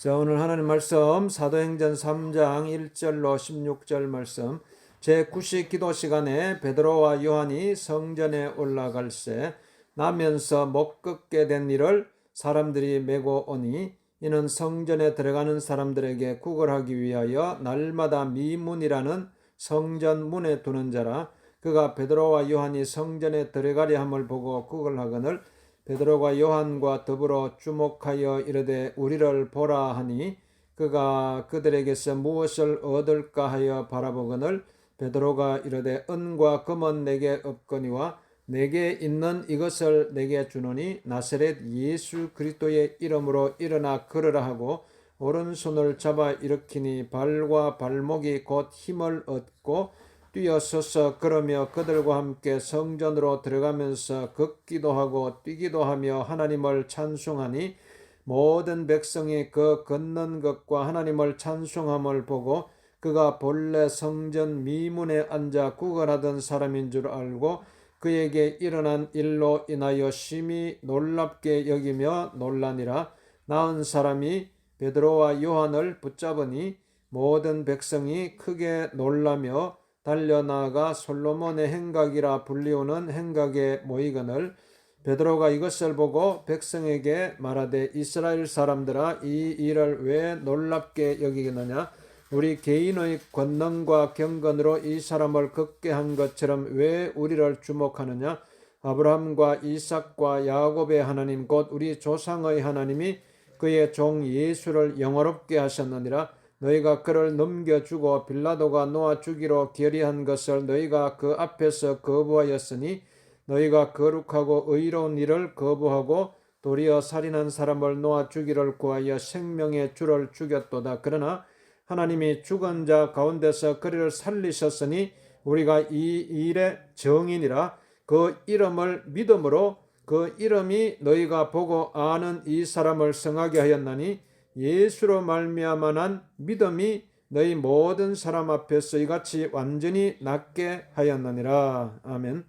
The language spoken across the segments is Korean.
자, 오늘 하나님 말씀 사도행전 3장 1절로 16절 말씀, 제9시 기도 시간에 베드로와 요한이 성전에 올라갈새 나면서 못 걷게 된 일을 사람들이 메고 오니 이는 성전에 들어가는 사람들에게 구걸하기 위하여 날마다 미문이라는 성전 문에 두는 자라. 그가 베드로와 요한이 성전에 들어가려 함을 보고 구걸하거늘 베드로가 요한과 더불어 주목하여 이르되 우리를 보라 하니 그가 그들에게서 무엇을 얻을까 하여 바라보거늘 베드로가 이르되 은과 금은 내게 없거니와 내게 있는 이것을 내게 주노니 나사렛 예수 그리스도의 이름으로 일어나 걸으라 하고 오른손을 잡아 일으키니 발과 발목이 곧 힘을 얻고 뛰어서서 걸으며 그들과 함께 성전으로 들어가면서 걷기도 하고 뛰기도 하며 하나님을 찬송하니 모든 백성이 그 걷는 것과 하나님을 찬송함을 보고 그가 본래 성전 미문에 앉아 구걸하던 사람인 줄 알고 그에게 일어난 일로 인하여 심히 놀랍게 여기며 놀라니라. 나은 사람이 베드로와 요한을 붙잡으니 모든 백성이 크게 놀라며 달려나가 솔로몬의 행각이라 불리우는 행각에 모이거늘 베드로가 이것을 보고 백성에게 말하되 이스라엘 사람들아 이 일을 왜 놀랍게 여기느냐. 우리 개인의 권능과 경건으로 이 사람을 걷게 한 것처럼 왜 우리를 주목하느냐. 아브라함과 이삭과 야곱의 하나님 곧 우리 조상의 하나님이 그의 종 예수를 영화롭게 하셨느니라. 너희가 그를 넘겨주고 빌라도가 놓아 주기로 결의한 것을 너희가 그 앞에서 거부하였으니 너희가 거룩하고 의로운 일을 거부하고 도리어 살인한 사람을 놓아 주기를 구하여 생명의 주를 죽였도다. 그러나 하나님이 죽은 자 가운데서 그를 살리셨으니 우리가 이 일의 정인이라. 그 이름을 믿음으로 그 이름이 너희가 보고 아는 이 사람을 성하게 하였나니 예수로 말미암아 난 믿음이 너희 모든 사람 앞에서 이같이 완전히 낫게 하였느니라. 아멘.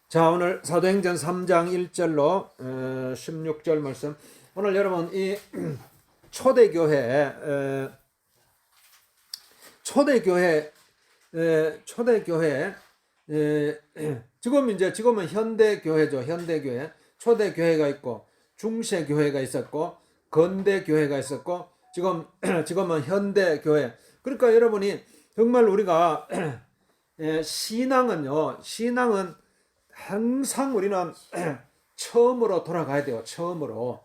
자, 오늘 사도행전 3장 1절로 16절 말씀. 오늘 여러분 이 초대교회 지금은 현대교회죠. 현대교회. 초대교회가 있고 중세교회가 있었고 근대교회가 있었고 지금은 현대교회. 그러니까 여러분이 정말 우리가 신앙은 항상 우리는 처음으로 돌아가야 돼요. 처음으로.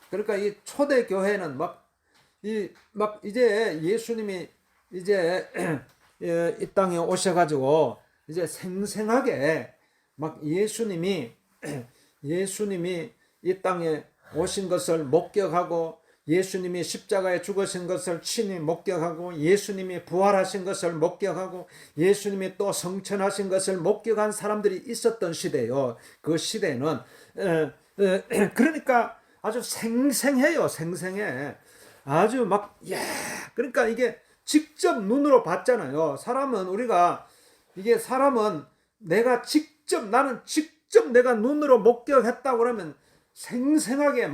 그러니까 이 초대교회는 이제 예수님이 이제 이 땅에 오셔가지고 이제 생생하게 예수님이 이 땅에 오신 것을 목격하고 예수님이 십자가에 죽으신 것을 친히 목격하고 예수님이 부활하신 것을 목격하고 예수님이 또 성천하신 것을 목격한 사람들이 있었던 시대예요. 그 시대는 그러니까 아주 생생해요. 생생해. 아주 그러니까 이게 직접 눈으로 봤잖아요. 사람은 나는 직접 내가 눈으로 목격했다고 그러면 생생하게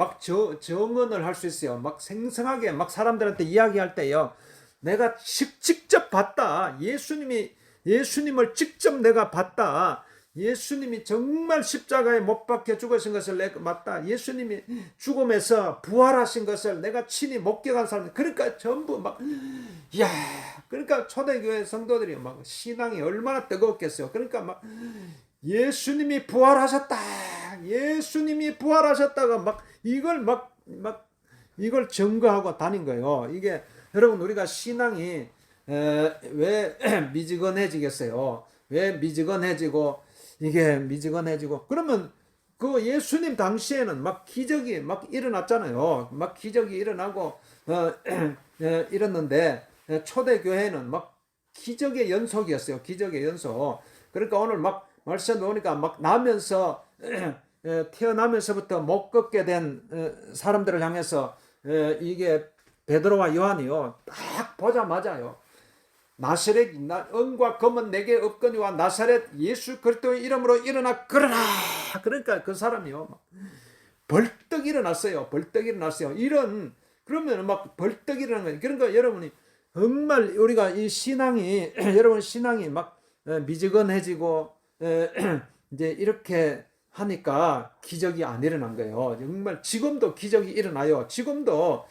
정언을 할 수 있어요. 생생하게 사람들한테 이야기할 때요. 내가 직접 봤다. 예수님을 직접 내가 봤다. 예수님이 정말 십자가에 못 박혀 죽으신 것을 내가 봤다. 예수님이 죽음에서 부활하신 것을 내가 친히 목격한 사람. 그러니까 전부 그러니까 초대교회 성도들이 신앙이 얼마나 뜨거웠겠어요. 그러니까 예수님이 부활하셨다. 예수님이 부활하셨다가 이걸 증거하고 다닌 거예요. 이게 여러분 우리가 신앙이 왜 미지근해지겠어요? 왜 미지근해지고 이게 미지근해지고 그러면 그 예수님 당시에는 기적이 일어났잖아요. 기적이 일어나고 이랬는데 초대교회는 기적의 연속이었어요. 기적의 연속. 그러니까 오늘 말씀 보니까 태어나면서부터 못 걷게 된 사람들을 향해서 이게 베드로와 요한이요. 딱 보자마자요. 나사렛 은과 금은 내게 없거니와 나사렛 예수 그리스도의 이름으로 일어나 걸으라. 그러니까 그 사람이요. 벌떡 일어났어요. 벌떡 일어났어요. 그러면 막 벌떡 일어난 거예요. 그러니까 여러분이 정말 우리가 이 신앙이 여러분 신앙이 막 미지근해지고 이제 이렇게 하니까 기적이 안 일어난 거예요. 정말 지금도 기적이 일어나요. 지금도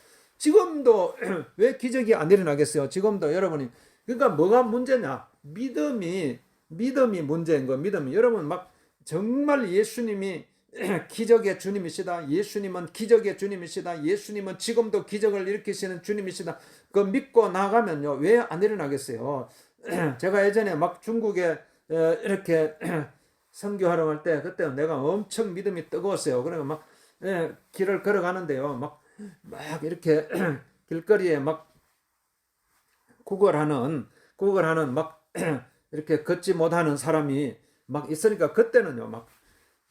왜 기적이 안 일어나겠어요? 지금도 여러분이 그러니까 뭐가 문제냐? 믿음이 문제인 거. 믿음이 여러분 막 정말 예수님이 기적의 주님이시다. 예수님은 기적의 주님이시다. 예수님은 지금도 기적을 일으키시는 주님이시다. 그 믿고 나가면요. 왜 안 일어나겠어요? 제가 예전에 막 중국에 이렇게 선교하러 갈 때 그때 내가 엄청 믿음이 뜨거웠어요. 그러니까 막 길을 걸어가는데요. 막 이렇게 길거리에 막 구걸하는 막 이렇게 걷지 못하는 사람이 막 있으니까 그때는요. 막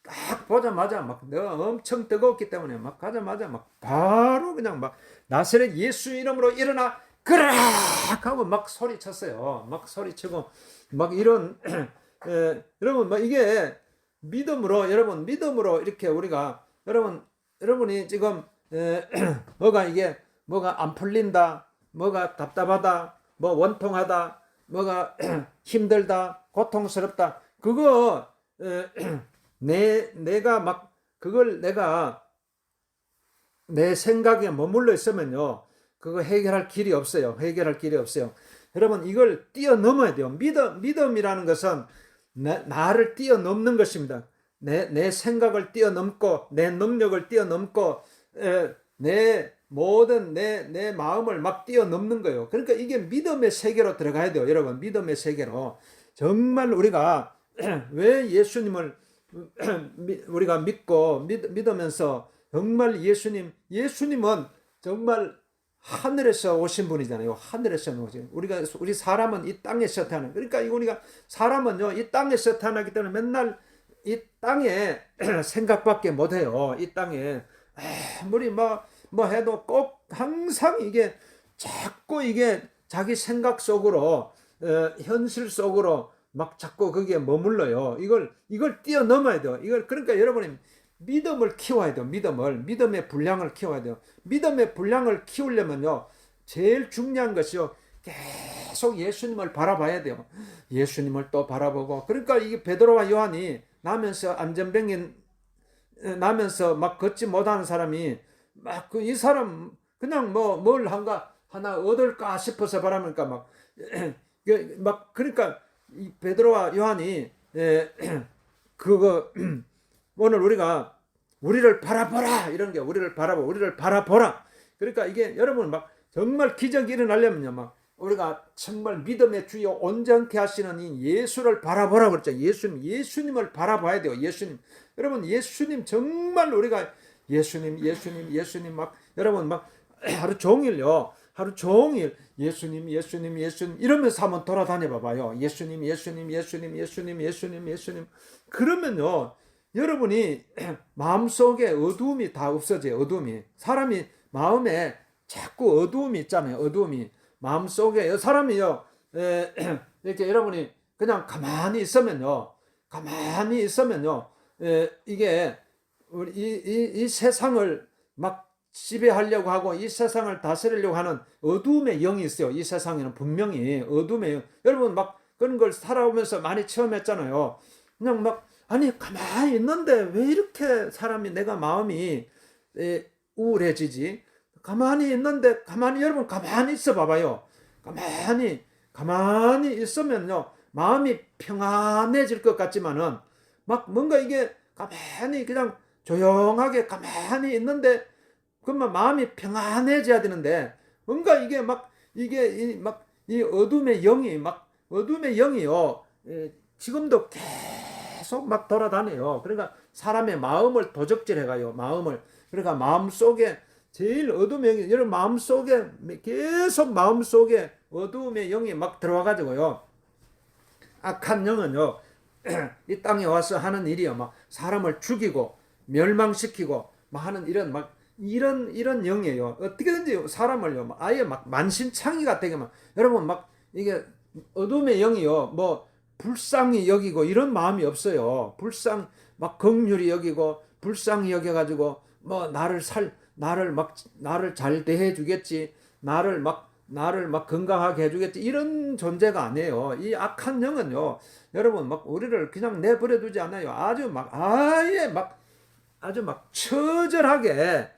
딱 보자마자 막 내가 엄청 뜨거웠기 때문에 막 가자마자 막 바로 그냥 막 나사렛 예수 이름으로 일어나 그라 하고 막 소리쳤어요. 막 소리치고 막 이런 여러분 뭐 이게 믿음으로 이렇게 우리가 여러분이 지금 뭐가 안 풀린다, 뭐가 답답하다, 뭐 원통하다, 뭐가 힘들다, 고통스럽다. 그거 내가 막 그걸 내가 내 생각에 머물러 있으면요. 그거 해결할 길이 없어요. 여러분 이걸 뛰어넘어야 돼요. 믿음이라는 것은 나를 뛰어넘는 것입니다. 내 생각을 뛰어넘고 내 능력을 뛰어넘고 내 모든 내 마음을 막 뛰어넘는 거예요. 그러니까 이게 믿음의 세계로 들어가야 돼요. 여러분 믿음의 세계로. 정말 우리가 왜 예수님을 우리가 믿으면서 정말 예수님은 정말 하늘에서 오신 분이잖아요. 하늘에서 오신. 우리 사람은 이 땅에서 태어나. 그러니까 우리가 사람은요, 이 땅에서 태어나기 때문에 맨날 이 땅에 생각밖에 못 해요. 이 땅에 아무리 뭐 해도 꼭 항상 이게 자꾸 이게 자기 생각 속으로 현실 속으로 막 자꾸 거기에 머물러요. 이걸 뛰어넘어야 돼요. 그러니까 여러분이 믿음을 키워야 돼요. 믿음의 분량을 키워야 돼요. 믿음의 분량을 키우려면요. 제일 중요한 것이요. 계속 예수님을 바라봐야 돼요. 예수님을 또 바라보고. 그러니까 이게 베드로와 요한이 나면서 막 걷지 못하는 사람이 막 이 사람 그냥 뭘 하나 얻을까 싶어서 바라니까 그러니까 이 베드로와 요한이 그거 오늘 우리를 바라보라 이런 게 우리를 바라보라. 그러니까 이게 여러분 막 정말 기적이 일어나려면요 막 우리가 정말 믿음의 주여 온전케 하시는 이 예수를 바라보라 그랬죠. 예수님을 바라봐야 돼요. 여러분 예수님 정말 우리가 예수님 막 여러분 막 하루 종일 예수님 이러면서 한번 돌아다녀 봐봐요. 예수님 그러면요 여러분이 마음속에 어두움이 다 없어져요. 사람이 마음에 자꾸 어두움이 있잖아요. 마음속에 사람이요 이렇게 여러분이 그냥 가만히 있으면요 이게 이 세상을 막 지배하려고 하고 이 세상을 다스리려고 하는 어두움의 영이 있어요. 이 세상에는 분명히 어두움의 영. 여러분 막 그런 걸 살아오면서 많이 체험했잖아요. 그냥 막 아니 가만히 있는데 왜 이렇게 내가 마음이 우울해지지? 가만히 있는데 여러분 가만히 있어 봐봐요. 가만히 있으면요 마음이 평안해질 것 같지만은 막 뭔가 이게 가만히 그냥 조용하게 가만히 있는데 그러면 마음이 평안해져야 되는데 뭔가 이게 이 어둠의 영이요 지금도 계속 막 돌아다녀요. 그러니까 사람의 마음을 도적질해가요. 그러니까 마음속에 제일 어둠의 영이 여러분 마음속에 어둠의 영이 막 들어와가지고요. 악한 영은요 이 땅에 와서 하는 일이요 막 사람을 죽이고 멸망시키고 막 하는 이런 영이에요. 어떻게든지 사람을요 아예 막 만신창이가 되게 여러분 막 이게 어둠의 영이요 뭐 불쌍히 여기고 이런 마음이 없어요. 막 긍휼히 여기고 불쌍히 여겨가지고 뭐 나를 잘 대해 주겠지. 나를 막 건강하게 해주겠지. 이런 존재가 아니에요. 이 악한 영은요, 여러분 막 우리를 그냥 내버려 두지 않아요. 아주 막 처절하게,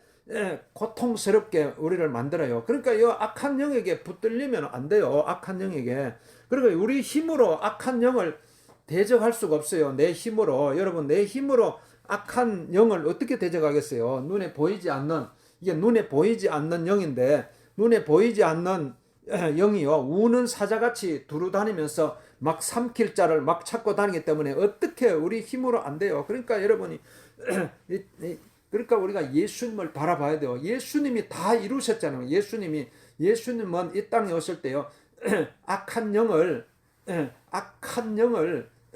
고통스럽게 우리를 만들어요. 그러니까 이 악한 영에게 붙들리면 안 돼요. 악한 영에게. 그러니까 우리 힘으로 악한 영을 대적할 수가 없어요. 내 힘으로. 여러분, 내 힘으로 악한 영을 어떻게 대적하겠어요? 이게 눈에 보이지 않는 영인데, 눈에 보이지 않는 영이요, 우는 사자같이 두루다니면서 막 삼킬 자를 막 찾고 다니기 때문에 어떻게 우리 힘으로 안 돼요. 그러니까 여러분이 그러니까 우리가 예수님을 바라봐야 돼요. 예수님이 다 이루셨잖아요. 예수님은 이 땅에 오실 때요, 악한 영을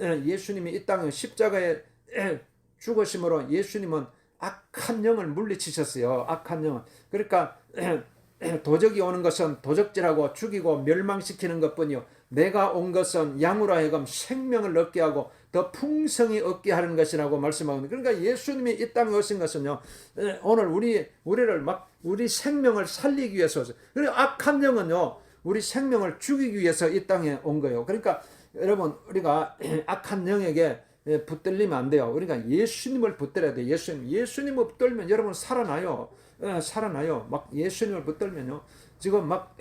예수님이 이 땅에 십자가에 죽으심으로 예수님은 악한 영을 물리치셨어요. 악한 영을. 그러니까 도적이 오는 것은 도적질하고 죽이고 멸망시키는 것뿐이요, 내가 온 것은 양으로 하여금 생명을 얻게 하고 더 풍성히 얻게 하는 것이라고 말씀하거든요. 그러니까 예수님이 이 땅에 오신 것은요, 오늘 우리를 막 우리 생명을 살리기 위해서. 그리고 악한 영은요, 우리 생명을 죽이기 위해서 이 땅에 온 거예요. 그러니까 여러분, 우리가 악한 영에게 붙들리면 안 돼요. 우리가 예수님을 붙들어야 돼요. 예수님을 붙들면 여러분 살아나요. 살아나요. 막 예수님을 붙들면요, 지금 막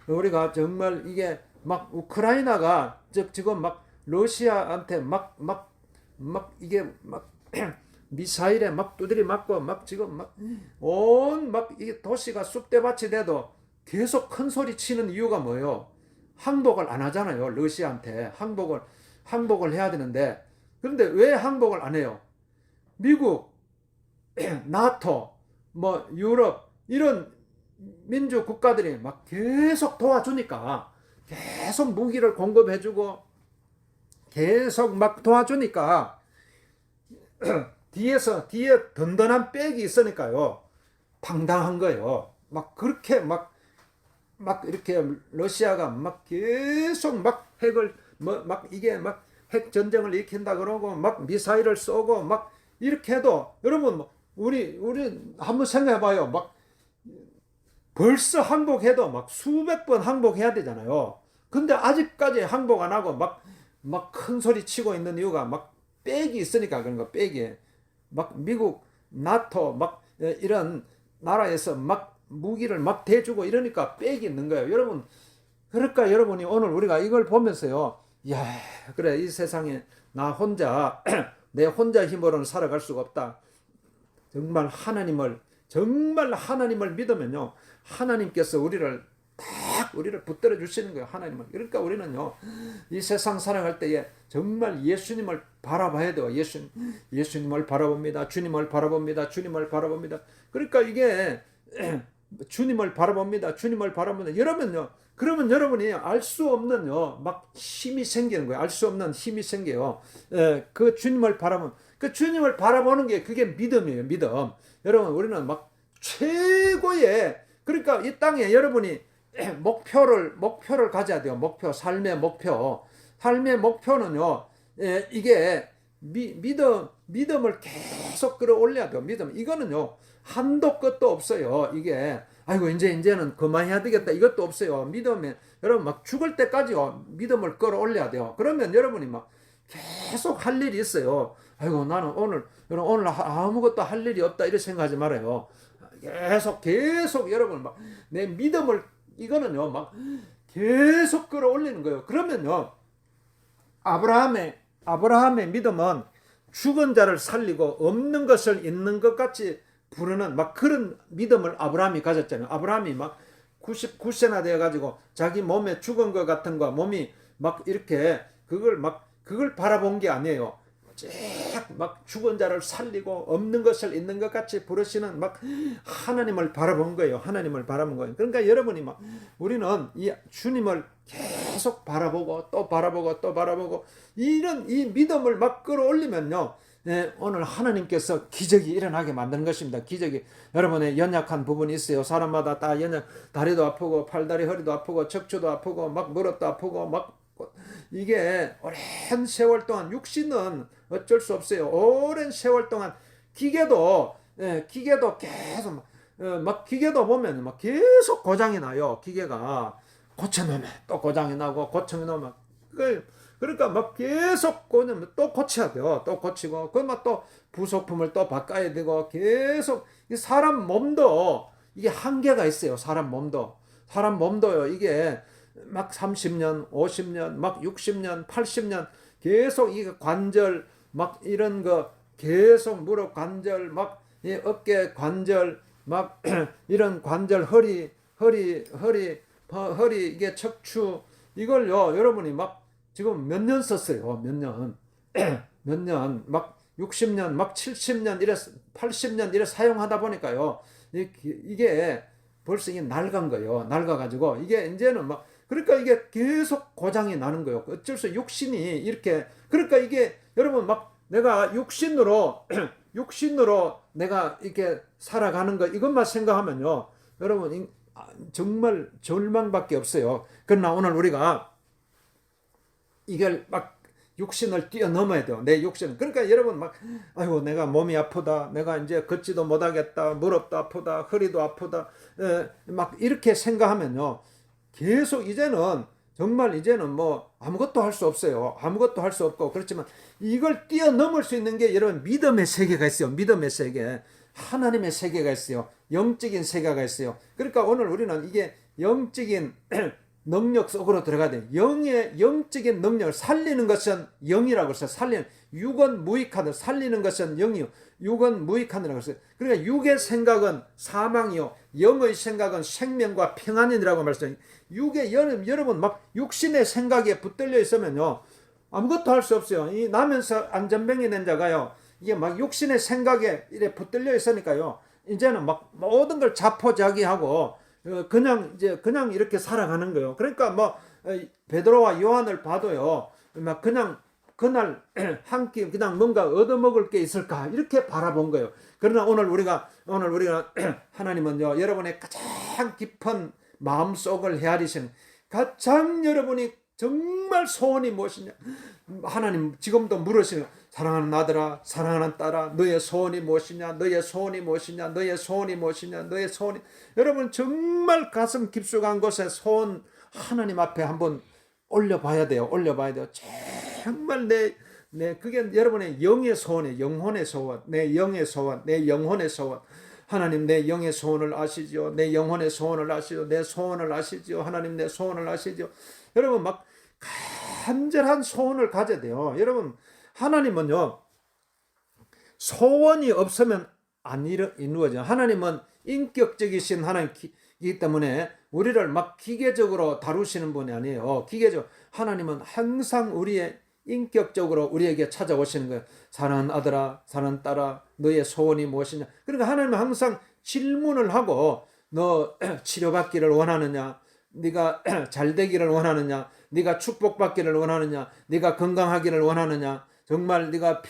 우리가 정말 이게 막 우크라이나가 지금 막 러시아한테 막 이게 막 미사일에 막 두드리 맞고 막 지금 막 이게 도시가 쑥대밭이 돼도 계속 큰 소리 치는 이유가 뭐예요? 항복을 안 하잖아요. 러시아한테 항복을 해야 되는데, 그런데 왜 항복을 안 해요? 미국, 나토, 뭐 유럽 이런 민주 국가들이 막 계속 도와주니까, 계속 무기를 공급해주고 계속 막 도와주니까 뒤에 든든한 백이 있으니까요, 당당한 거예요. 막 그렇게 막 이렇게 러시아가 막 계속 막 핵을 이게 막 핵 전쟁을 일으킨다 그러고 막 미사일을 쏘고 막 이렇게 해도, 여러분 우리 한번 생각해 봐요. 막 벌써 항복해도 막 수백 번 항복해야 되잖아요. 근데 아직까지 항복 안 하고 막 큰 소리 치고 있는 이유가 막 백이 있으니까 그런 거. 백이 막 미국, 나토 막 이런 나라에서 막 무기를 막 대주고 이러니까 백이 있는 거예요. 여러분, 그러니까 여러분이 오늘 우리가 이걸 보면서요, 야, 그래, 이 세상에 나 혼자 내 혼자 힘으로는 살아갈 수가 없다. 정말 하나님을 믿으면요, 하나님께서 우리를 붙들어 주시는 거예요. 하나님을. 그러니까 우리는요, 이 세상 살아갈 때에 정말 예수님을 바라봐야 돼요. 예수님을 바라봅니다. 주님을 바라봅니다. 그러니까 이게 주님을 바라봅니다. 그러면 여러분이 알 수 없는 막 힘이 생기는 거예요. 알 수 없는 힘이 생겨요. 그 주님을 바라보는 게 그게 믿음이에요. 믿음. 여러분, 우리는 막 최고의, 그러니까 이 땅에 여러분이 목표를 가져야 돼요. 삶의 목표는요, 이게 믿음을 계속 끌어올려야 돼요. 이거는요, 한도 끝도 없어요. 이게 아이고 이제는 그만해야 되겠다, 이것도 없어요. 믿음에 여러분 막 죽을 때까지요, 믿음을 끌어올려야 돼요. 그러면 여러분이 막 계속 할 일이 있어요. 아이고 나는 오늘 아무것도 할 일이 없다, 이렇게 생각하지 말아요. 계속 여러분 막 내 믿음을, 이거는요 막 계속 끌어올리는 거예요. 그러면요, 아브라함의 믿음은 죽은 자를 살리고 없는 것을 있는 것 같이 부르는 막 그런 믿음을 아브라함이 가졌잖아요. 아브라함이 막 99세나 되어가지고 자기 몸에 죽은 것 같은 거, 몸이 막 이렇게 그걸 바라본 게 아니에요. 막 죽은 자를 살리고 없는 것을 있는 것 같이 부르시는 막 하나님을 바라본 거예요. 그러니까 여러분이 우리는 이 주님을 계속 바라보고 또 바라보고 이런 이 믿음을 막 끌어올리면요, 오늘 하나님께서 기적이 일어나게 만드는 것입니다. 기적이. 여러분의 연약한 부분이 있어요. 사람마다 다 다리도 아프고 팔다리 허리도 아프고 척추도 아프고 막 무릎도 아프고 막 이게 오랜 세월 동안, 육신은 어쩔 수 없어요. 오랜 세월 동안 기계도 기계도 계속 막 기계도 보면 막 계속 고장이 나요. 기계가 고쳐놓으면 또 고장이 나고 고쳐놓으면 그러니까 막 계속 고치면 또 고쳐야 돼요. 또 고치고 그러면 또 부속품을 또 바꿔야 되고 계속 이 사람 몸도 이게 한계가 있어요. 사람 몸도요. 이게 막 30년, 50년, 막 60년, 80년 계속 이게 관절 막 이런 거 계속 무릎 관절 막 어깨 관절 막 이런 관절 허리 이게 척추 이걸요 여러분이 막 지금 몇 년 썼어요. 몇 년 막 60년 막 70년 이래 80년 이래 사용하다 보니까요 이게 벌써 이게 낡은 거예요. 낡아가지고 이게 이제는 막 그러니까 이게 계속 고장이 나는 거예요. 어쩔 수 육신이 이렇게 그러니까 이게 여러분 막 내가 육신으로 내가 이렇게 살아가는 거 이것만 생각하면요 여러분 정말 절망밖에 없어요. 그러나 오늘 우리가 이걸 막 육신을 뛰어넘어야 돼요. 내 육신. 그러니까 여러분 막 아이고 내가 몸이 아프다. 내가 이제 걷지도 못하겠다. 무릎도 아프다. 허리도 아프다. 막 이렇게 생각하면요. 계속 이제는 정말 이제는 뭐 아무것도 할 수 없어요. 아무것도 할 수 없고 그렇지만 이걸 뛰어넘을 수 있는 게 여러분 믿음의 세계가 있어요. 믿음의 세계. 하나님의 세계가 있어요. 영적인 세계가 있어요. 그러니까 오늘 우리는 이게 영적인 능력 속으로 들어가야 돼요. 영적인 능력을 살리는 것은 영이라고 했어요. 살리는 육은 무익하다. 살리는 것은 영이요. 육은 무익하다라고 했어요. 그러니까 육의 생각은 사망이요. 영의 생각은 생명과 평안이라고 말했어요. 육의 여러분 막 육신의 생각에 붙들려 있으면요. 아무것도 할 수 없어요. 이 나면서 안전병이 된 자가요. 이게 막 육신의 생각에 이래 붙들려 있으니까요. 이제는 막 모든 걸 자포자기하고 그냥 이렇게 살아가는 거예요. 그러니까 뭐 베드로와 요한을 봐도요. 막 그냥 그날 한 끼 그냥 뭔가 얻어먹을 게 있을까 이렇게 바라본 거예요. 그러나 오늘 우리가 하나님은요 여러분의 가장 깊은 마음속을 헤아리시는 가장 여러분이 정말 소원이 무엇이냐 하나님 지금도 물으시는 사랑하는 아들아 사랑하는 딸아 너의 소원이 무엇이냐 너의 소원이 무엇이냐 너의 소원이 무엇이냐 너의 소원이 여러분 정말 가슴 깊숙한 곳에 소원 하나님 앞에 한번 올려봐야 돼요. 정말 그게 여러분의 영의 소원이에요. 영혼의 소원 내 영의 소원 내 영혼의 소원 하나님 내 영의 소원을 아시죠. 내 영혼의 소원을 아시죠. 내 소원을 아시죠. 하나님 내 소원을 아시죠. 여러분 막 간절한 소원을 가져야 돼요. 여러분 하나님은요 소원이 없으면 안 이루어져요. 하나님은 인격적이신 하나님이기 때문에 우리를 막 기계적으로 다루시는 분이 아니에요. 하나님은 항상 인격적으로 우리에게 찾아오시는 거예요. 사랑하는 아들아 사랑하는 딸아 너의 소원이 무엇이냐. 그러니까 하나님은 항상 질문을 하고 너 치료받기를 원하느냐 네가 잘 되기를 원하느냐 네가 축복받기를 원하느냐 네가 건강하기를 원하느냐 정말 네가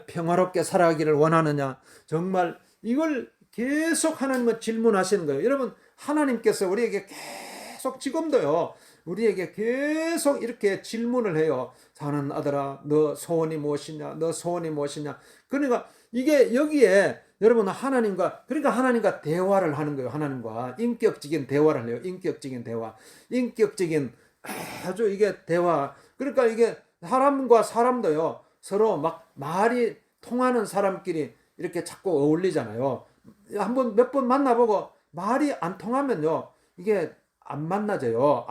평화롭게 살아가기를 원하느냐 정말 이걸 계속 하나님은 질문하시는 거예요. 여러분 하나님께서 우리에게 계속 지금도요 우리에게 계속 이렇게 질문을 해요. 사는 아들아 너 소원이 무엇이냐 너 소원이 무엇이냐. 그러니까 이게 여기에 여러분 그러니까 하나님과 대화를 하는 거예요. 하나님과 인격적인 대화를 해요. 인격적인 아주 이게 대화. 그러니까 이게 사람과 사람도요 서로 막 말이 통하는 사람끼리 이렇게 자꾸 어울리잖아요. 몇 번 만나보고 말이 안 통하면요 이게 안 만나져요.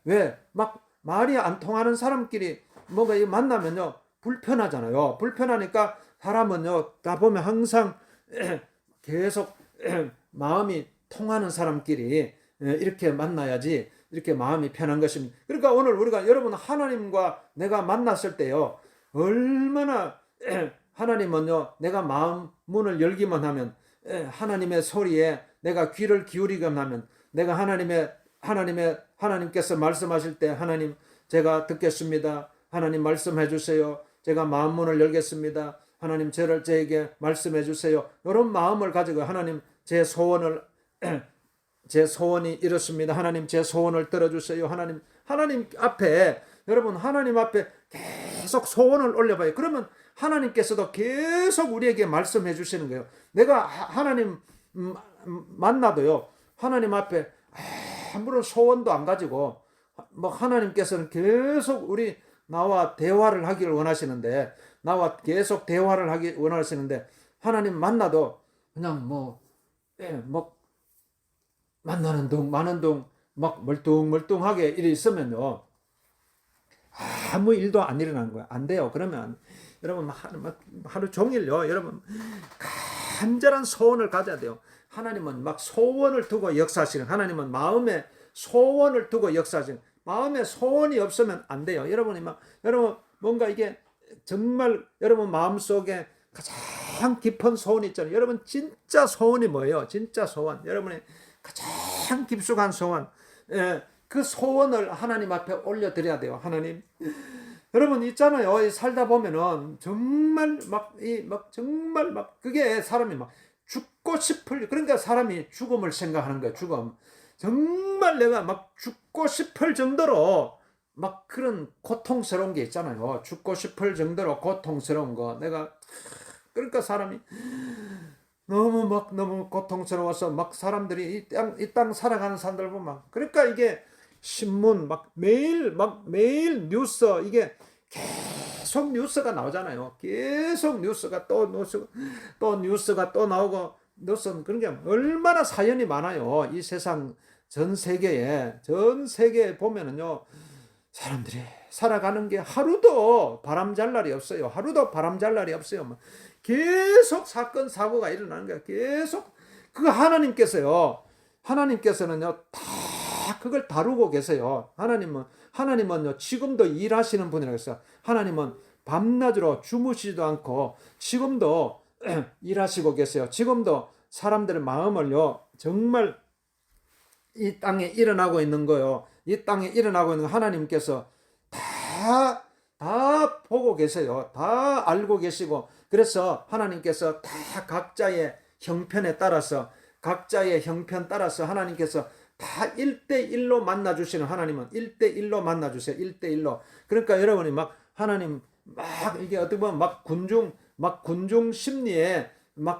왜 막 말이 안 통하는 사람끼리 뭔가 만나면요 불편하잖아요. 불편하니까 사람은요 다 보면 항상 계속 마음이 통하는 사람끼리 이렇게 만나야지 이렇게 마음이 편한 것입니다. 그러니까 오늘 우리가 여러분 하나님과 내가 만났을 때요 얼마나 하나님은요 내가 마음 문을 열기만 하면 하나님의 소리에 내가 귀를 기울이기만 하면 내가 하나님께서 말씀하실 때 하나님 제가 듣겠습니다. 하나님 말씀해 주세요. 제가 마음 문을 열겠습니다. 하나님 저에게 말씀해 주세요. 이런 마음을 가지고 하나님 제 소원이 이렇습니다. 하나님 제 소원을 들어주세요. 하나님 앞에 여러분 하나님 앞에 계속 소원을 올려봐요. 그러면 하나님께서도 계속 우리에게 말씀해 주시는 거예요. 내가 하나님 만나도요, 하나님 앞에 아무런 소원도 안 가지고 뭐 하나님께서는 계속 나와 대화를 하기를 원하시는데, 나와 계속 대화를 하기 원하시는데, 하나님 만나도 그냥 뭐 만나는 둥 마는 둥 막 멀뚱멀뚱하게 이래 있으면요, 아무 일도 안 일어나는 거야. 안 돼요. 그러면 여러분 하루 종일요, 여러분 간절한 소원을 가져야 돼요. 하나님은 막 소원을 두고 역사하시는, 하나님은 마음에 소원을 두고 역사하시는, 마음에 소원이 없으면 안 돼요. 여러분 뭔가 이게 정말 여러분 마음속에 가장 깊은 소원이 있잖아요. 여러분 진짜 소원이 뭐예요? 진짜 소원, 여러분의 가장 깊숙한 소원, 그 소원을 하나님 앞에 올려드려야 돼요. 하나님, 여러분 있잖아요, 살다 보면은 정말 정말 그게 사람이 죽고 싶을, 그러니까 사람이 죽음을 생각하는 거예요. 죽음, 정말 내가 죽고 싶을 정도로 그런 고통스러운 게 있잖아요. 죽고 싶을 정도로 고통스러운 거, 그러니까 사람이 너무 고통스러워서 사람들이 이 땅 살아가는 사람들 보면, 그러니까 이게 신문 매일 뉴스, 이게 계속 뉴스가 나오잖아요. 계속 뉴스가 또 뉴스가 또 나오고, 뉴스는 그런 게 얼마나 사연이 많아요. 이 세상 전 세계에 보면은요, 사람들이 살아가는 게 하루도 바람잘 날이 없어요. 계속 사건 사고가 일어나는 거야. 계속 그 하나님께서는요 다 그걸 다루고 계세요. 하나님은요 지금도 일하시는 분이라고 했어요. 하나님은 밤낮으로 주무시지도 않고 지금도 일하시고 계세요. 지금도 사람들의 마음을요 정말 이 땅에 일어나고 있는 거요. 이 땅에 일어나고 있는 거 하나님께서 다 보고 계세요. 다 알고 계시고, 그래서 하나님께서 다 각자의 형편 따라서 하나님께서 다 1대1로 만나주시는, 하나님은 1대1로 만나주세요. 1대1로. 그러니까 여러분이 하나님 이게 어떻게 보면 군중 심리에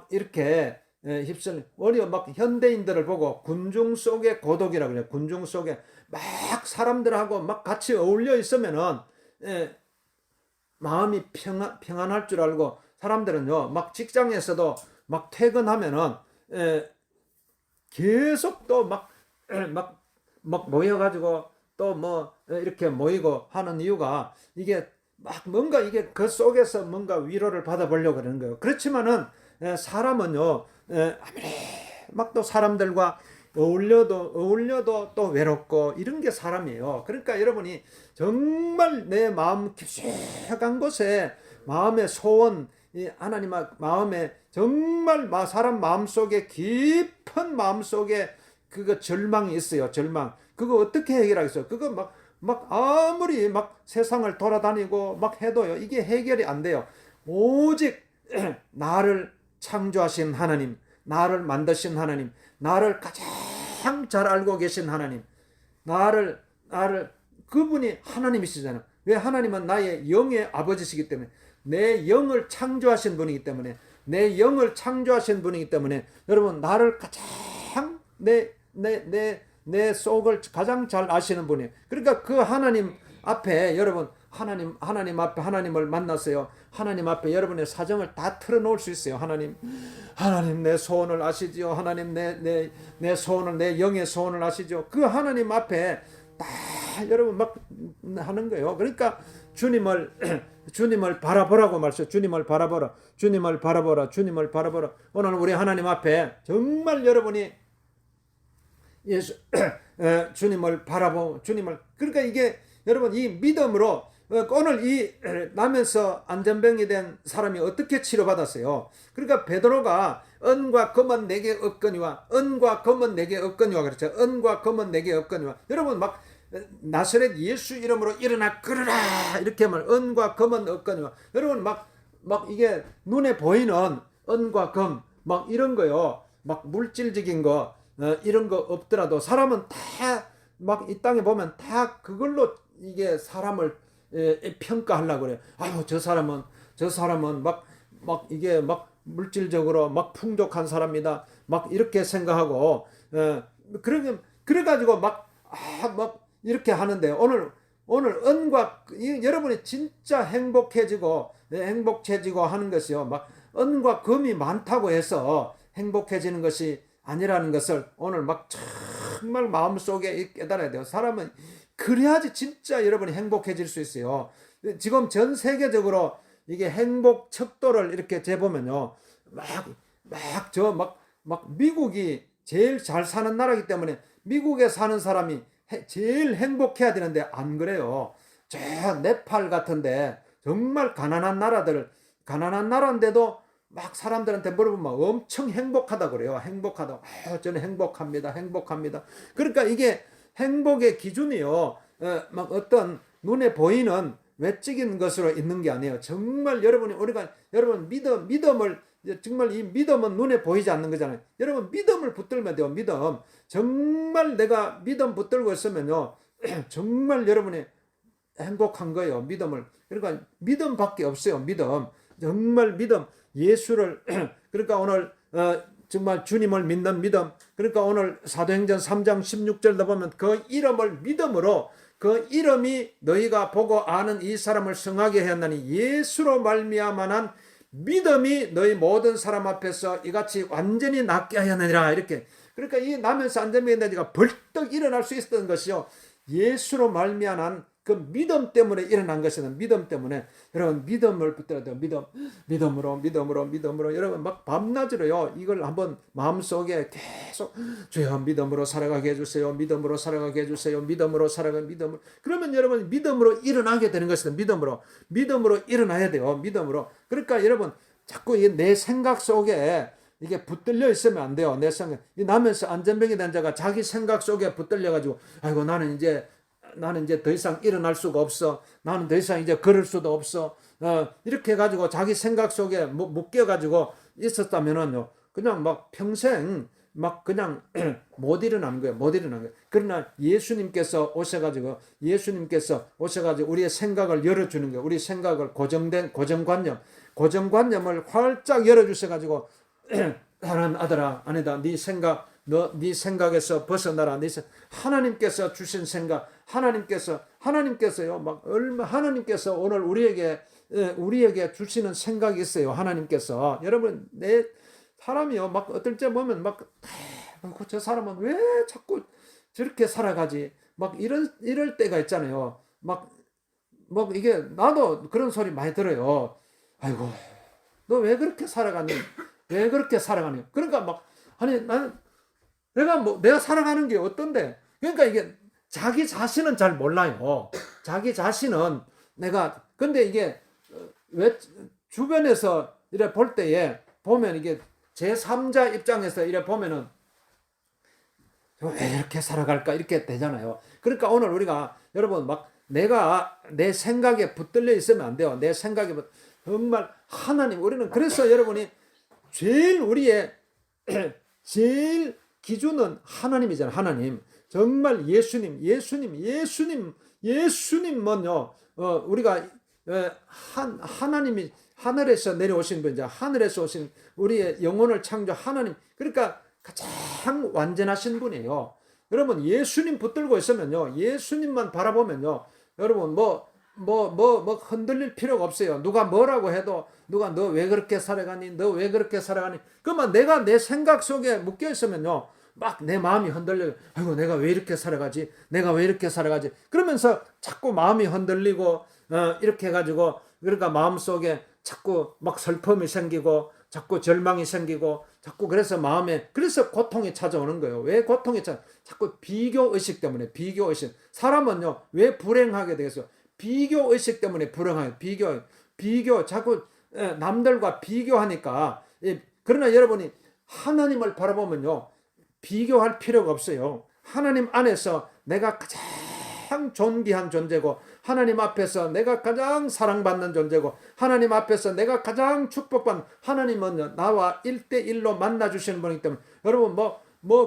이렇게 휩쓸린, 오히려 현대인들을 보고 군중 속의 고독이라고 그래요. 군중 속에 사람들하고 같이 어울려 있으면은 마음이 평안할 줄 알고, 사람들은요 직장에서도 퇴근하면은 계속 또 모여가지고 또 이렇게 모이고 하는 이유가, 이게 뭔가 이게 그 속에서 뭔가 위로를 받아보려고 그러는 거예요. 그렇지만은 사람은요 아무리 또 사람들과 어울려도 또 외롭고 이런 게 사람이에요. 그러니까 여러분이 정말 내 마음 깊숙한 곳에 마음의 소원, 하나님 마음에 정말 사람 마음속에 깊은 마음속에 그거 절망이 있어요. 절망. 그거 어떻게 해결하겠어요? 그거 아무리 세상을 돌아다니고 해도요 이게 해결이 안 돼요. 오직 나를 창조하신 하나님, 나를 만드신 하나님, 나를 가장 잘 알고 계신 하나님, 나를 그분이 하나님이시잖아요. 왜? 하나님은 나의 영의 아버지시기 때문에, 내 영을 창조하신 분이기 때문에, 여러분 나를 가장 내 속을 가장 잘 아시는 분이에요. 그러니까 그 하나님 앞에 여러분 하나님 앞에 하나님을 만났어요. 하나님 앞에 여러분의 사정을 다 털어놓을 수 있어요. 하나님 내 소원을 아시죠. 하나님 내 소원을, 내 영의 소원을 아시죠. 그 하나님 앞에 다 여러분 하는 거예요. 그러니까 주님을 바라보라고 말씀. 주님을 바라보라. 오늘 우리 하나님 앞에 정말 여러분이 주님을 바라보, 그러니까 이게 여러분 이 믿음으로, 오늘 이 나면서 안전병이 된 사람이 어떻게 치료받았어요? 그러니까 베드로가 은과 금은 내게 없거니와, 그렇죠. 은과 금은 내게 없거니와. 여러분 나사렛 예수 이름으로 일어나 걸으라 이렇게 말, 은과 금은 없거니와. 여러분 이게 눈에 보이는 은과 금 이런 거요, 물질적인 거 이런 거 없더라도 사람은 다 이 땅에 보면 다 그걸로 이게 사람을 평가하려고 그래요. 아유 저 사람은 저 사람은 막 이게 막 물질적으로 막 풍족한 사람이다. 막 이렇게 생각하고, 그래가지고 막 이렇게 하는데, 오늘 은과, 여러분이 진짜 행복해지고 하는 것이요. 막 은과 금이 많다고 해서 행복해지는 것이 아니라는 것을 오늘 막 정말 마음속에 깨달아야 돼요. 사람은 그래야지 진짜 여러분이 행복해질 수 있어요. 지금 전 세계적으로 이게 행복 척도를 이렇게 재보면요. 미국이 제일 잘 사는 나라이기 때문에 미국에 사는 사람이 제일 행복해야 되는데 안 그래요. 저 네팔 같은데 정말 가난한 나라인데도 막 사람들한테 물어보면 엄청 행복하다 그래요. 행복하다. 저는 행복합니다. 그러니까 이게 행복의 기준이요. 막 어떤 눈에 보이는 외적인 것으로 있는 게 아니에요. 정말 여러분 믿음을 정말 이 믿음은 눈에 보이지 않는 거잖아요. 여러분 믿음을 붙들면 돼요. 믿음. 정말 내가 믿음 붙들고 있으면요. 정말 여러분이 행복한 거예요. 믿음을. 그러니까 믿음밖에 없어요. 믿음. 정말 믿음. 예수를 그러니까 오늘 정말 주님을 믿는 믿음. 그러니까 오늘 사도행전 3장 16절도 보면 그 이름을 믿음으로 그 이름이 너희가 보고 아는 이 사람을 성하게 하였나니 예수로 말미암아난 믿음이 너희 모든 사람 앞에서 이같이 완전히 낫게 하였느니라. 이렇게. 그러니까 이 나면서 안전병이 내가 벌떡 일어날 수 있었던 것이요. 예수로 말미암은 그 믿음 때문에 일어난 것이다. 믿음 때문에. 여러분 믿음을 붙들어야 돼요. 믿음으로 여러분 막 밤낮으로요. 이걸 한번 마음속에 계속 주여 믿음으로 살아가게 해주세요. 믿음으로 살아가게 해주세요. 믿음으로. 그러면 여러분 믿음으로 일어나게 되는 것이다. 믿음으로 일어나야 돼요. 믿음으로. 그러니까 여러분 자꾸 내 생각 속에 이게 붙들려 있으면 안 돼요. 내 생각. 나면서 안전병이 된 자가 자기 생각 속에 붙들려 가지고 아이고 나는 이제 더 이상 일어날 수가 없어. 나는 더 이상 이제 걸을 수도 없어. 이렇게 해가지고 자기 생각 속에 묶여가지고 있었다면은요, 그냥 막 평생 막 그냥 못 일어나는 거예요. 그러나 예수님께서 오셔가지고 우리의 생각을 열어주는 거예요. 우리 생각을 고정관념을 활짝 열어주셔가지고 사랑하는 아들아, 아니다. 네 생각에서 벗어나라. 하나님께서 주신 생각, 하나님께서요, 하나님께서 오늘 우리에게 주시는 생각이 있어요. 하나님께서. 여러분, 사람이요, 막 어떨 때 보면 저 사람은 왜 자꾸 저렇게 살아가지? 막 이럴 때가 있잖아요. 이게, 나도 그런 소리 많이 들어요. 아이고, 너 왜 그렇게 살아가니? 그러니까 내가 살아가는 게 어떤데? 그러니까 이게 자기 자신은 잘 몰라요. 자기 자신은 근데 이게 왜 주변에서 이래 볼 때에 보면 이게 제3자 입장에서 이래 보면은 왜 이렇게 살아갈까? 이렇게 되잖아요. 그러니까 오늘 우리가 여러분 내가 내 생각에 붙들려 있으면 안 돼요. 내 생각에 정말 하나님, 우리는 그래서 여러분이 우리의 제일 기준은 하나님이잖아요. 하나님. 정말 예수님은요, 우리가, 하나님이 하늘에서 내려오신 분이죠. 하늘에서 오신 우리의 영혼을 창조 하나님. 그러니까 가장 완전하신 분이에요. 여러분, 예수님 붙들고 있으면요, 예수님만 바라보면요, 여러분, 흔들릴 필요가 없어요. 누가 뭐라고 해도, 너 왜 그렇게 살아가니? 그러면 내가 내 생각 속에 묶여 있으면요, 내 마음이 흔들려요. 아이고, 내가 왜 이렇게 살아가지? 그러면서 자꾸 마음이 흔들리고, 이렇게 해가지고, 그러니까 마음 속에 자꾸 슬픔이 생기고, 자꾸 절망이 생기고, 그래서 그래서 고통이 찾아오는 거예요. 왜 고통이 자꾸 비교의식 때문에, 사람은요, 왜 불행하게 되겠어요? 비교의식 때문에 불행해요. 자꾸 남들과 비교하니까. 그러나 여러분이 하나님을 바라보면요, 비교할 필요가 없어요. 하나님 안에서 내가 가장 존귀한 존재고, 하나님 앞에서 내가 가장 사랑받는 존재고, 하나님 앞에서 내가 가장 축복받는, 하나님은 나와 1대1로 만나주시는 분이기 때문에 여러분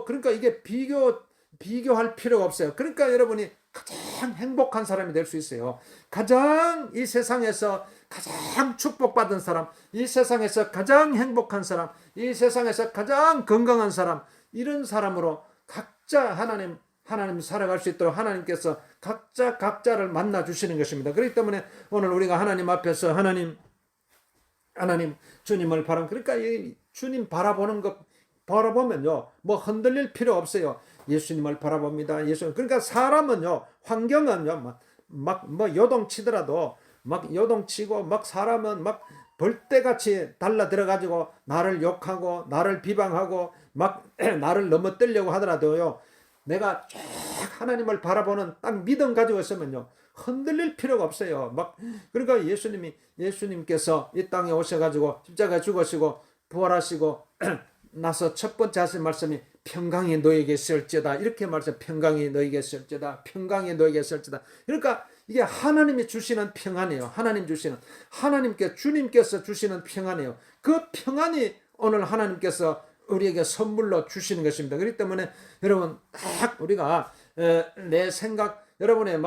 그러니까 이게 비교할 필요가 없어요. 그러니까 여러분이 가장 행복한 사람이 될 수 있어요. 가장 이 세상에서 가장 축복받은 사람, 이 세상에서 가장 행복한 사람, 이 세상에서 가장 건강한 사람, 이런 사람으로 각자 하나님 살아갈 수 있도록 하나님께서 각자를 만나 주시는 것입니다. 그렇기 때문에 오늘 우리가 하나님 앞에서 하나님 주님을 그러니까 이 주님 바라보면요 뭐 흔들릴 필요 없어요. 예수님을 바라봅니다. 그러니까 사람은요, 환경은요 뭐 요동치더라도 막 요동치고 막 사람은 막 벌떼같이 달라들어 가지고 나를 욕하고 나를 비방하고 막 나를 넘어뜨리려고 하더라도요, 내가 쫙 하나님을 바라보는 딱 믿음 가지고 있으면요 흔들릴 필요가 없어요. 그러니까 예수님께서 이 땅에 오셔가지고 십자가에 죽으시고 부활하시고 나서 첫 번째 하신 말씀이 평강이 너에게 있을지어다, 이렇게 말씀. 평강이 너에게 있을지어다, 평강이 너에게 있을지어다. 그러니까 이게 하나님이 주시는 평안이에요. 주님께서 주시는 평안이에요. 그 평안이 오늘 하나님께서 우리에게 선물로 주시는 것입니다. 그렇기 때문에 여러분 딱 우리가 내 생각, 여러분의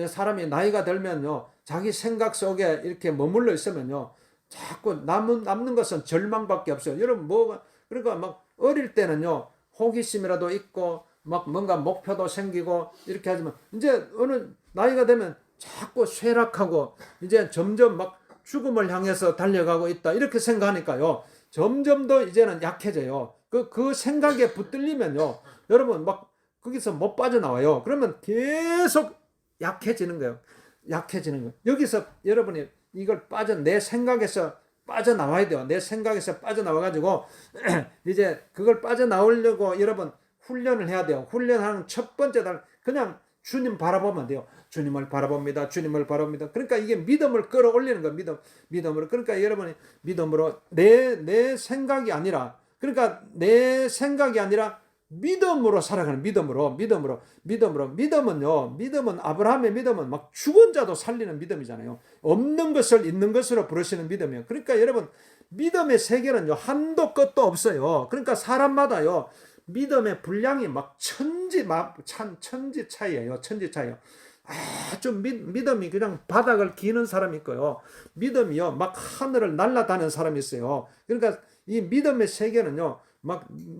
사람이 나이가 들면요 자기 생각 속에 이렇게 머물러 있으면요 자꾸 남는 것은 절망밖에 없어요. 여러분 그러니까 어릴 때는요 호기심이라도 있고 뭔가 목표도 생기고 이렇게 하지만 이제 어느 나이가 되면 자꾸 쇠락하고 이제 점점 죽음을 향해서 달려가고 있다, 이렇게 생각하니까요 점점 더 이제는 약해져요. 그 생각에 붙들리면요 여러분 거기서 못 빠져나와요. 그러면 계속 약해지는 거예요. 여기서 여러분이 이걸 내 생각에서 빠져나와야 돼요. 내 생각에서 빠져나와가지고 이제 그걸 빠져나오려고 여러분 훈련을 해야 돼요. 훈련하는 첫 번째 달 그냥 주님 바라보면 돼요. 주님을 바라봅니다. 그러니까 이게 믿음을 끌어올리는 거예요. 믿음으로. 그러니까 여러분이 믿음으로 내 생각이 아니라, 그러니까 내 생각이 아니라 믿음으로 살아가는, 믿음은요, 믿음은 아브라함의 믿음은 죽은 자도 살리는 믿음이잖아요. 없는 것을 있는 것으로 부르시는 믿음이에요. 그러니까 여러분 믿음의 세계는요 한도 끝도 없어요. 그러니까 사람마다요 믿음의 분량이 천지 차이예요. 아주 믿음이 그냥 바닥을 기는 사람이 있고요, 믿음이요 하늘을 날아다니는 사람이 있어요. 그러니까 이 믿음의 세계는요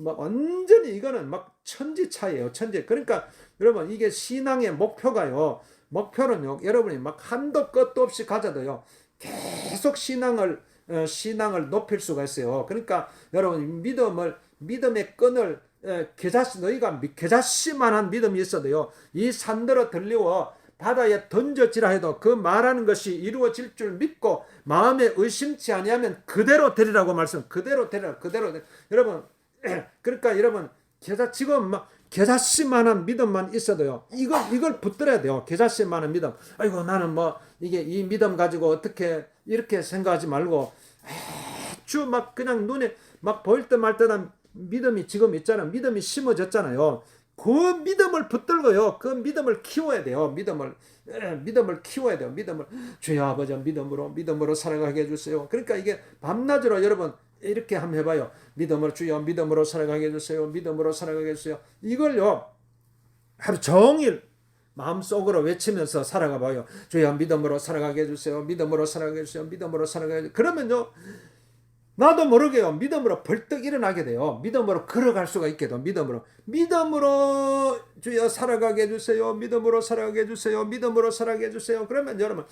완전히 이거는 천지 차이예요. 그러니까 여러분 이게 신앙의 목표는요 여러분이 한도 끝도 없이 가져도요 계속 신앙을 높일 수가 있어요. 그러니까 여러분 믿음의 끈을 너희가 겨자씨만한 믿음이 있어도요 이 산들어 들리워 바다에 던져지라 해도 그 말하는 것이 이루어질 줄 믿고 마음에 의심치 아니하면 그대로 되리라고 그대로 되리라. 여러분 그러니까 여러분 지금 겨자씨만한 믿음만 있어도요 이걸 붙들어야 돼요. 겨자씨만한 믿음. 아이고 나는 이게 이 믿음 가지고 어떻게 이렇게 생각하지 말고 아주 그냥 눈에 보일 듯 말 듯한 믿음이 지금 있잖아요. 믿음이 심어졌잖아요. 그 믿음을 붙들고요 그 믿음을 키워야 돼요. 믿음을 키워야 돼요. 주여 아버지 믿음으로 살아가게 해주세요. 그러니까 이게 밤낮으로 여러분 이렇게 한번 해봐요. 주여 믿음으로 살아가게 해주세요. 믿음으로 살아가게 해주세요. 이걸요 하루 종일 마음속으로 외치면서 살아가 봐요. 주여 믿음으로 살아가게 해주세요. 믿음으로 살아가게 해주세요. 믿음으로 살아가게 해주세요. 그러면요 나도 모르게요 믿음으로 벌떡 일어나게 돼요. 믿음으로 걸어갈 수가 있게 돼요. 믿음으로 주여 살아가게 해주세요. 믿음으로 살아가게 해주세요. 믿음으로 살아가게 해주세요. 그러면 여러분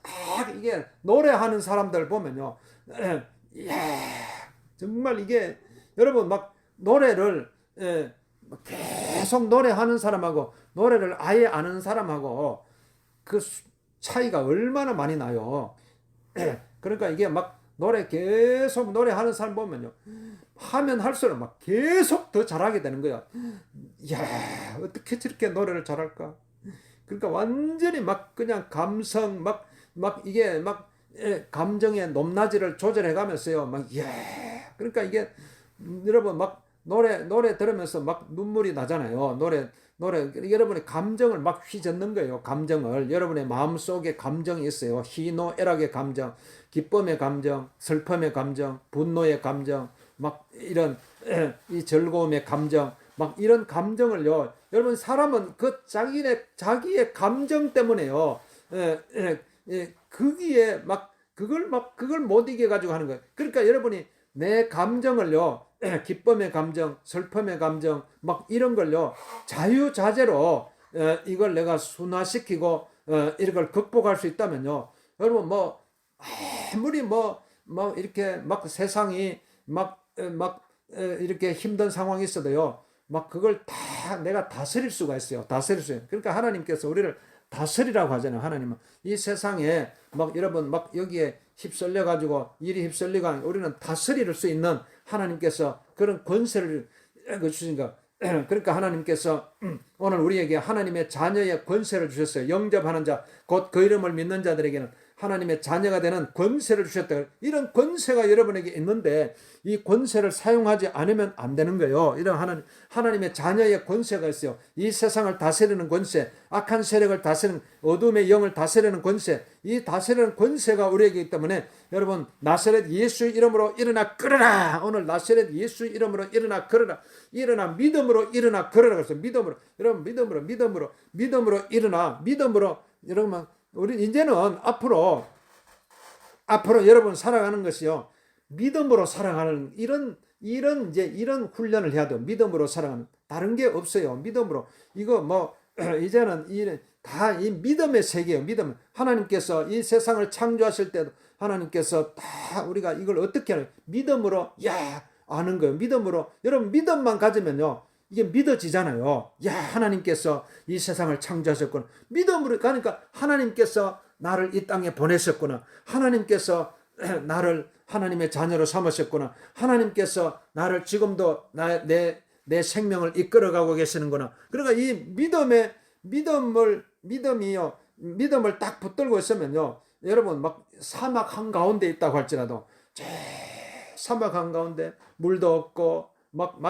딱 이게 노래하는 사람들 보면요 정말 이게 여러분 노래를 계속 노래하는 사람하고 노래를 아예 아는 사람하고 그 차이가 얼마나 많이 나요. 그러니까 이게 계속 노래하는 사람 보면요 하면 할수록 계속 더 잘하게 되는 거야. 이야 어떻게 저렇게 노래를 잘할까. 그러니까 완전히 그냥 감성 이게 감정의 높낮이를 조절해 가면서요 이야 그러니까 이게 여러분 노래 들으면서 눈물이 나잖아요. 노래 여러분의 감정을 휘젓는 거예요. 감정을 여러분의 마음속에 감정이 있어요. 희노애락의 감정, 기쁨의 감정, 슬픔의 감정, 분노의 감정, 이런 이 즐거움의 감정, 막 이런 감정을요. 여러분 사람은 그 자기의 감정 때문에요. 거기에 막 그걸 못 이겨 가지고 하는 거예요. 그러니까 여러분이 내 감정을요. 기쁨의 감정, 슬픔의 감정, 막 이런 걸요. 자유자재로 이걸 내가 순화시키고 이걸 극복할 수 있다면요. 여러분 뭐 아무리 뭐 이렇게 막 세상이 막 이렇게 힘든 상황이 있어도요. 막 그걸 다 내가 다스릴 수가 있어요. 다스릴 수 있어요. 그러니까 하나님께서 우리를 다스리라고 하잖아요. 하나님은 이 세상에 막 여러분 막 여기에 휩쓸려 가지고 일이 휩쓸리가 우리는 다스릴 수 있는 하나님께서 그런 권세를 주신가. 그러니까 하나님께서 오늘 우리에게 하나님의 자녀의 권세를 주셨어요. 영접하는 자, 곧 그 이름을 믿는 자들에게는 하나님의 자녀가 되는 권세를 주셨다. 이런 권세가 여러분에게 있는데 이 권세를 사용하지 않으면 안 되는 거예요. 이런 하나님의 자녀의 권세가 있어요. 이 세상을 다스리는 권세, 악한 세력을 다스리는, 어둠의 영을 다스리는 권세, 이 다스리는 권세가 우리에게 있기 때문에 여러분 나사렛 예수 이름으로 일어나 걸어라. 오늘 나사렛 예수 이름으로 일어나 걸어라. 일어나 믿음으로 일어나 걸어라. 그래서 믿음으로 여러분 믿음으로 일어나 믿음으로 여러분 우리 이제는 앞으로 여러분 살아가는 것이요. 믿음으로 살아가는 이런 훈련을 해야 돼요. 믿음으로 살아가는 다른 게 없어요. 믿음으로 이거 뭐 이제는 다 이 믿음의 세계예요. 믿음. 하나님께서 이 세상을 창조하실 때도 하나님께서 다 우리가 이걸 어떻게 하는 믿음으로 아는 거예요. 믿음으로 여러분 믿음만 가지면요. 이게 믿어지잖아요. 하나님께서 이 세상을 창조하셨구나. 믿음으로 가니까 하나님께서 나를 이 땅에 보내셨구나. 하나님께서 나를 하나님의 자녀로 삼으셨구나. 하나님께서 나를 지금도 내 생명을 이끌어가고 계시는구나. 그러니까 이 믿음을 딱 붙들고 있으면요. 여러분 막 사막 한가운데 있다고 할지라도 사막 한가운데 물도 없고 막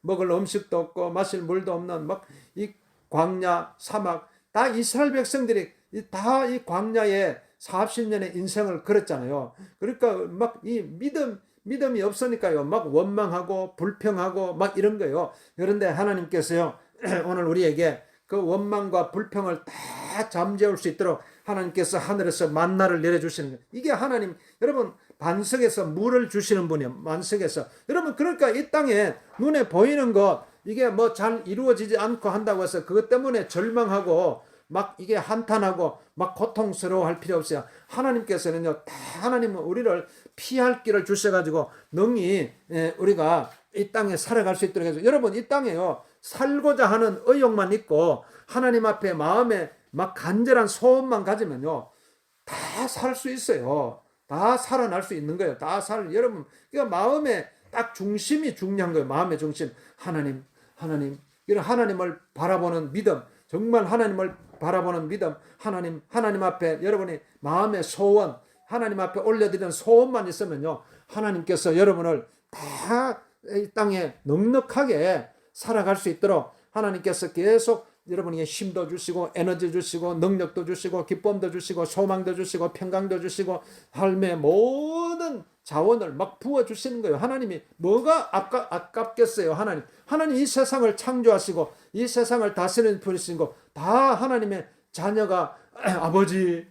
먹을 음식도 없고 마실 물도 없는 막 이 광야 사막 다 이스라엘 백성들이 다 이 광야에 40년의 인생을 걸었잖아요. 그러니까 막 이 믿음이 없으니까요. 막 원망하고 불평하고 막 이런 거예요. 그런데 하나님께서요. 오늘 우리에게 그 원망과 불평을 다 잠재울 수 있도록 하나님께서 하늘에서 만나를 내려주시는 거예요. 이게 하나님 여러분 반석에서 물을 주시는 분이에요. 반석에서 여러분 그러니까 이 땅에 눈에 보이는 것 이게 뭐 잘 이루어지지 않고 한다고 해서 그것 때문에 절망하고 막 이게 한탄하고 막 고통스러워할 필요 없어요. 하나님께서는요 다 하나님은 우리를 피할 길을 주셔가지고 능히 우리가 이 땅에 살아갈 수 있도록 해서 여러분 이 땅에요 살고자 하는 의욕만 있고 하나님 앞에 마음에 막 간절한 소원만 가지면요 다 살 수 있어요. 다 살아날 수 있는 거예요. 여러분 그러니까 마음의 딱 중심이 중요한 거예요. 마음의 중심 하나님 이런 하나님을 바라보는 믿음 정말 하나님을 바라보는 믿음 하나님 앞에 여러분이 마음의 소원 하나님 앞에 올려드리는 소원만 있으면요 하나님께서 여러분을 다 이 땅에 넉넉하게 살아갈 수 있도록 하나님께서 계속 여러분에게 힘도 주시고 에너지 주시고 능력도 주시고 기쁨도 주시고 소망도 주시고 평강도 주시고 삶의 모든 자원을 막 부어주시는 거예요. 하나님이 뭐가 아깝겠어요. 하나님 이 세상을 창조하시고 이 세상을 다스리는 분이시고 다 하나님의 자녀가 아버지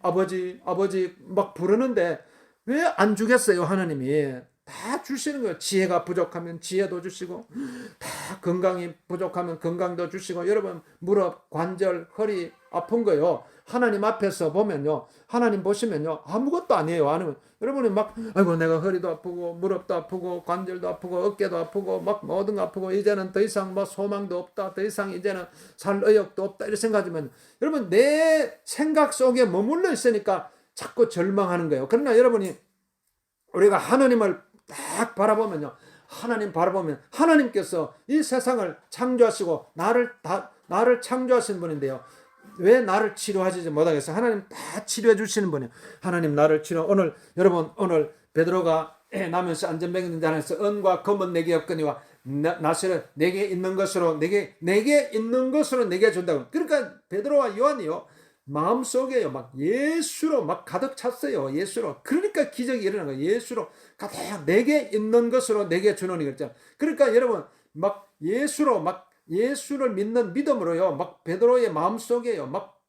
막 부르는데 왜 안 주겠어요. 하나님이 다 주시는 거예요. 지혜가 부족하면 지혜도 주시고 다 건강이 부족하면 건강도 주시고 여러분 무릎, 관절, 허리 아픈 거요. 하나님 앞에서 보면요. 하나님 보시면요. 아무것도 아니에요. 아니면 여러분이 막 아이고 내가 허리도 아프고 무릎도 아프고 관절도 아프고 어깨도 아프고 막 모든 거 아프고 이제는 더 이상 뭐 소망도 없다. 더 이상 이제는 살 의욕도 없다. 이렇게 생각하면 여러분 내 생각 속에 머물러 있으니까 자꾸 절망하는 거예요. 그러나 여러분이 우리가 하나님을 딱 바라보면요. 하나님 바라보면 하나님께서 이 세상을 창조하시고 나를 창조하신 분인데요. 왜 나를 치료하지 못하겠어요? 하나님 다 치료해 주시는 분이에요. 하나님 나를 여러분 오늘 베드로가 나면서 안전병인 자에서 은과 금은 내게 없거니와 나시를 내게 있는 것으로 내게 있는 것으로 내게 준다고. 그러니까 베드로와 요한이요. 마음속에요 막 예수로 막 가득 찼어요. 예수로. 그러니까 기적이 일어난 거예요. 예수로 가득 내게 있는 것으로 내게 주노니 그랬잖아요. 그러니까 여러분 막 예수로 막 예수를 믿는 믿음으로요. 막 베드로의 마음속에요. 막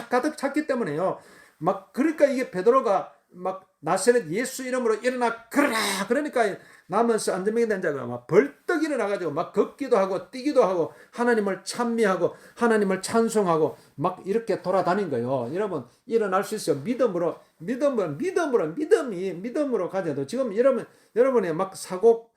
가득 찼기 때문에요. 막 그러니까 이게 베드로가 막 나사렛 예수 이름으로 일어나 그러라 그러니까 나면서 안전병이 된 자가 막 벌떡 일어나가지고 막 걷기도 하고 뛰기도 하고 하나님을 찬미하고 하나님을 찬송하고 막 이렇게 돌아다닌 거예요. 여러분 일어날 수 있어요. 믿음으로 가져도 지금 여러분이 막 사고를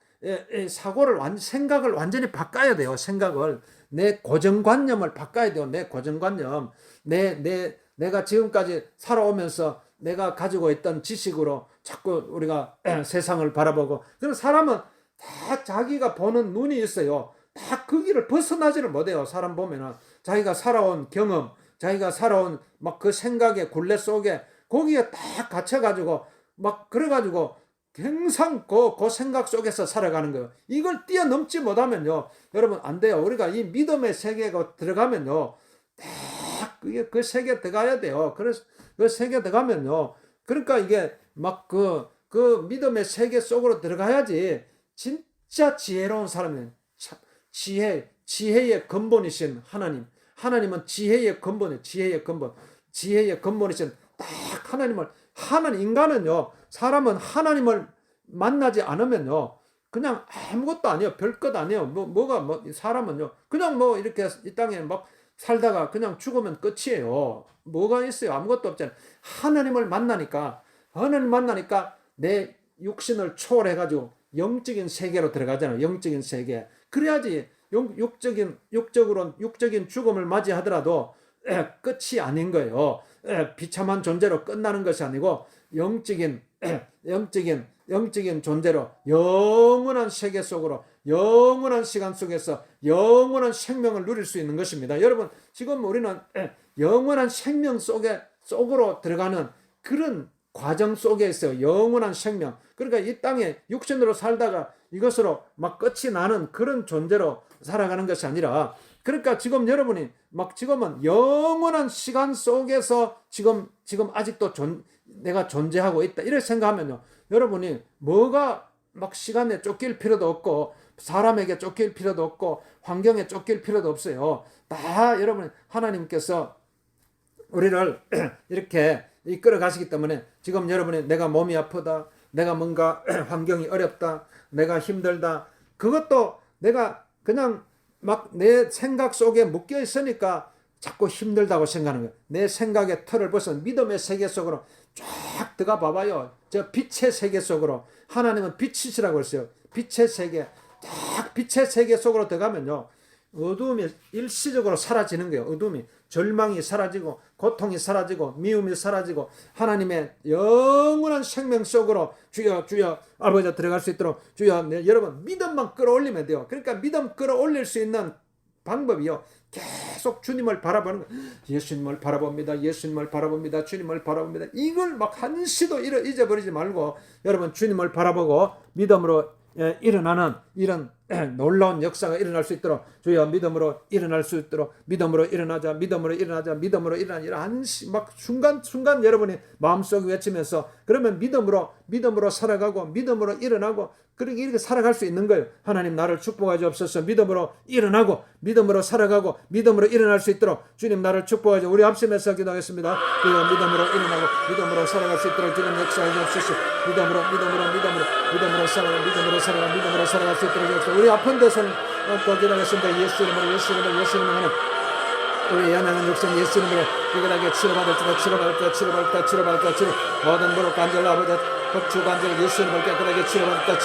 생각을 완전히 바꿔야 돼요. 생각을 내 고정관념을 바꿔야 돼요. 내 고정관념 내가 지금까지 살아오면서 내가 가지고 있던 지식으로 자꾸 우리가 세상을 바라보고 그런 사람은 다 자기가 보는 눈이 있어요. 다 그 길을 벗어나지를 못해요. 사람 보면은 자기가 살아온 경험, 자기가 살아온 막 그 생각의 굴레 속에 거기에 딱 갇혀가지고 막 그래가지고 항상 그 생각 속에서 살아가는 거예요. 이걸 뛰어넘지 못하면요, 여러분 안 돼요. 우리가 이 믿음의 세계가 들어가면요, 딱 그 세계 들어가야 돼요. 그래서 그 세계 들어가면요, 그러니까 이게 막 그 믿음의 세계 속으로 들어가야지 진짜 지혜로운 사람은 지혜의 근본이신 하나님은 지혜의 근본이신 딱 인간은요, 사람은 하나님을 만나지 않으면요, 그냥 아무것도 아니에요. 별것 아니에요. 사람은요, 그냥 이렇게 이 땅에 막 살다가 그냥 죽으면 끝이에요. 뭐가 있어요? 아무것도 없잖아요. 하나님을 만나니까 내 육신을 초월해가지고 영적인 세계로 들어가잖아요. 영적인 세계. 그래야지 육적인 죽음을 맞이하더라도 끝이 아닌 거예요. 비참한 존재로 끝나는 것이 아니고 영적인 존재로 영원한 세계 속으로 영원한 시간 속에서 영원한 생명을 누릴 수 있는 것입니다. 여러분 지금 우리는 영원한 생명 속으로 들어가는 그런 과정 속에 있어요. 영원한 생명. 그러니까 이 땅에 육신으로 살다가 이것으로 막 끝이 나는 그런 존재로 살아가는 것이 아니라, 그러니까 지금 여러분이 지금은 영원한 시간 속에서 지금 아직도 내가 존재하고 있다 이렇게 생각하면요, 여러분이 뭐가 시간에 쫓길 필요도 없고 사람에게 쫓길 필요도 없고 환경에 쫓길 필요도 없어요. 다 여러분 하나님께서 우리를 이렇게 이끌어 가시기 때문에 지금 여러분이 내가 몸이 아프다, 내가 뭔가 환경이 어렵다, 내가 힘들다, 그것도 내가 그냥 내 생각 속에 묶여 있으니까 자꾸 힘들다고 생각하는 거예요. 내 생각의 틀을 벗어 믿음의 세계 속으로 쫙 들어가 봐봐요. 저 빛의 세계 속으로. 하나님은 빛이시라고 했어요. 빛의 세계. 딱 빛의 세계 속으로 들어가면요, 어두움이 일시적으로 사라지는 거예요. 어두움이, 절망이 사라지고 고통이 사라지고 미움이 사라지고 하나님의 영원한 생명 속으로 주여 아버지 들어갈 수 있도록 주여, 여러분 믿음만 끌어올리면 돼요. 그러니까 믿음 끌어올릴 수 있는 방법이요, 계속 주님을 바라보는 거예요. 예수님을 바라봅니다. 주님을 바라봅니다. 이걸 한시도 잊어버리지 말고 여러분 주님을 바라보고 믿음으로 일어나는 이런 놀라운 역사가 일어날 수 있도록 주여 믿음으로 일어날 수 있도록 믿음으로 일어나자 순간 여러분이 마음속에 외치면서 그러면 믿음으로 살아가고 믿음으로 일어나고 이렇게 살아갈 수 있는 거예요. 하나님 나를 축복하여 주옵소서. 믿음으로 일어나고 믿음으로 살아가고 믿음으로 일어날 수 있도록 주님 나를 축복하여 주옵소서. 우리 합심해서 기도하겠습니다. 주여 믿음으로 일어나고 믿음으로 살아갈 수 있도록 주님 역사하여 주옵소서. 믿음으로 살아갈 수 있도록 주옵소서. 우리 아픈 데서는 또 기도하겠습니다. 예수 이름으로 하는 우리 연약한 육신 예수 이름으로 깨끗하게 치료받을까 모든 무릎 관절 아버지 척추 관절 예수 이름으로 깨끗하게 치료받을까